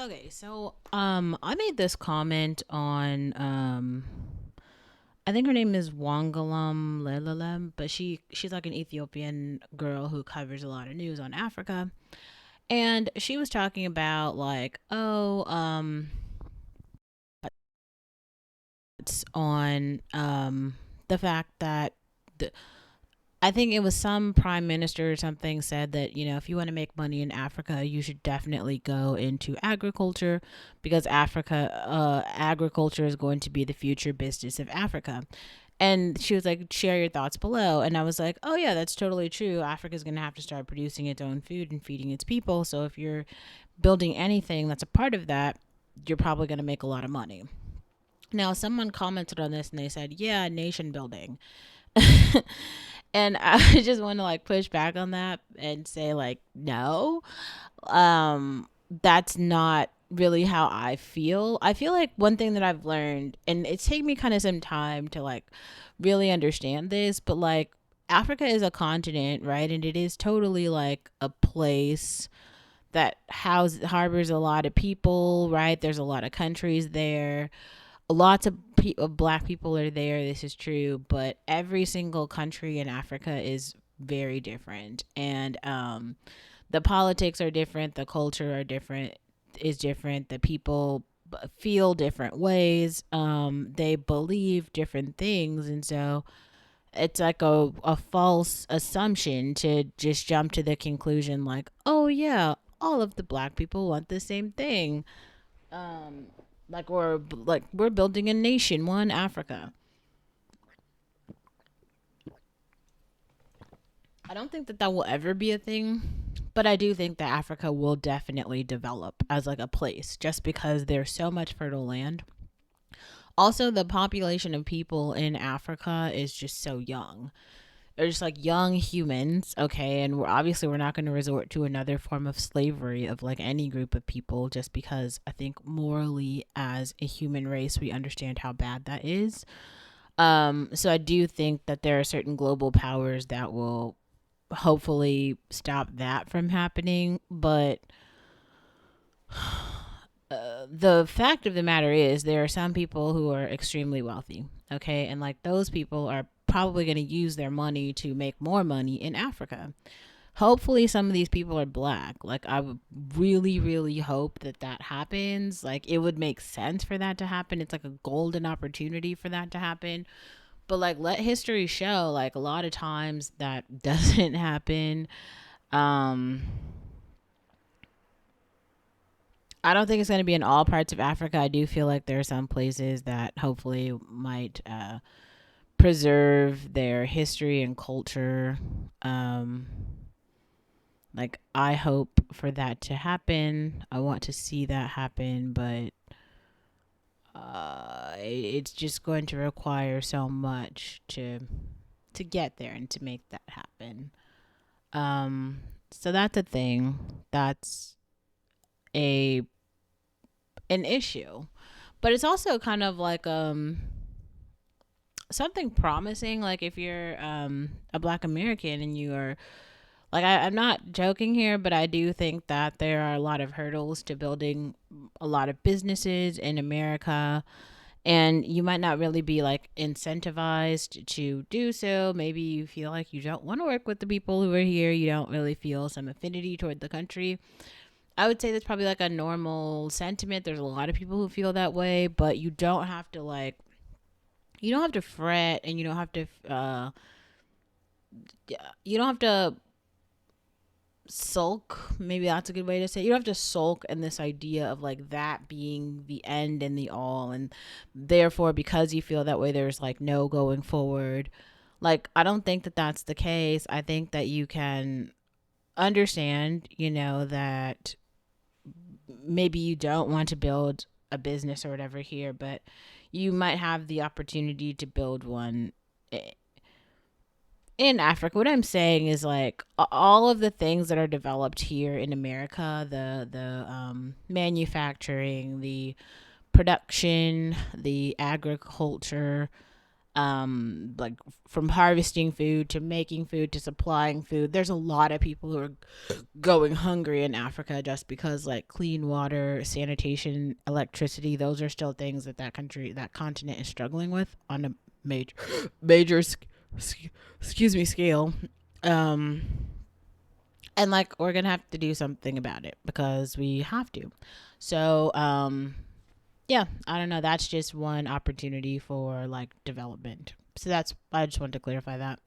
Okay, so I made this comment on I think her name is Wangalam Lelalem, but she's like an Ethiopian girl who covers a lot of news on Africa. And she was talking about like, it's on the fact that the, I think it was some prime minister or something said that, if you want to make money in Africa, you should definitely go into agriculture because agriculture is going to be the future business of Africa. And she was like, share your thoughts below. And I was like, oh, yeah, that's totally true. Africa's going to have to start producing its own food and feeding its people. So if you're building anything that's a part of that, you're probably going to make a lot of money. Now, someone commented on this and they said, yeah, nation building. And I just want to like push back on that and say like no, that's not really how I feel. I feel like one thing that I've learned, and it's taken me kind of some time to like really understand this, but like Africa is a continent, right? And it is totally like a place that harbors a lot of people, right? There's a lot of countries there, lots of black people are there. This is true, but every single country in Africa is very different, and the politics are different, the culture are different, is different. The people feel different ways. They believe different things, and so it's like a false assumption to just jump to the conclusion like, oh yeah, all of the black people want the same thing. Um, we're building a nation, one Africa. I don't think that that will ever be a thing, but I do think that Africa will definitely develop as like a place just because there's so much fertile land. Also, the population of people in Africa is just so young. They're just like young humans, okay? And we're not going to resort to another form of slavery of like any group of people just because I think morally as a human race we understand how bad that is. So I do think that there are certain global powers that will hopefully stop that from happening. But the fact of the matter is, there are some people who are extremely wealthy, okay? And like those people are probably going to use their money to make more money in Africa. Hopefully, some of these people are black. Like, I would really, really hope that that happens. Like, it would make sense for that to happen. It's like a golden opportunity for that to happen. But like, let history show, like, a lot of times that doesn't happen. Um, I don't think it's going to be in all parts of Africa. I do feel like there are some places that hopefully might preserve their history and culture. Um, like, I hope for that to happen. I want to see that happen, but it's just going to require so much to get there and to make that happen. Um, so that's a thing. That's a an issue, but it's also kind of like something promising. Like if you're a Black American and you are like I'm not joking here, but I do think that there are a lot of hurdles to building a lot of businesses in America, and you might not really be like incentivized to do so. Maybe you feel like you don't want to work with the people who are here. You don't really feel some affinity toward the country. I would say that's probably like a normal sentiment. There's a lot of people who feel that way, but you don't have to fret, and you don't have to sulk. Maybe that's a good way to say it. You don't have to sulk in this idea of like that being the end and the all, and therefore because you feel that way there's like no going forward. Like I don't think that that's the case. I think that you can understand, that maybe you don't want to build a business or whatever here, but you might have the opportunity to build one in Africa. What I'm saying is like all of the things that are developed here in America, the manufacturing, the production, the agriculture, like from harvesting food to making food to supplying food. There's a lot of people who are going hungry in Africa just because like clean water, sanitation, electricity, those are still things that that continent is struggling with on a major major excuse me scale. Um and like we're going to have to do something about it because we have to. So, yeah, I don't know, that's just one opportunity for like development. So that's I just wanted to clarify that.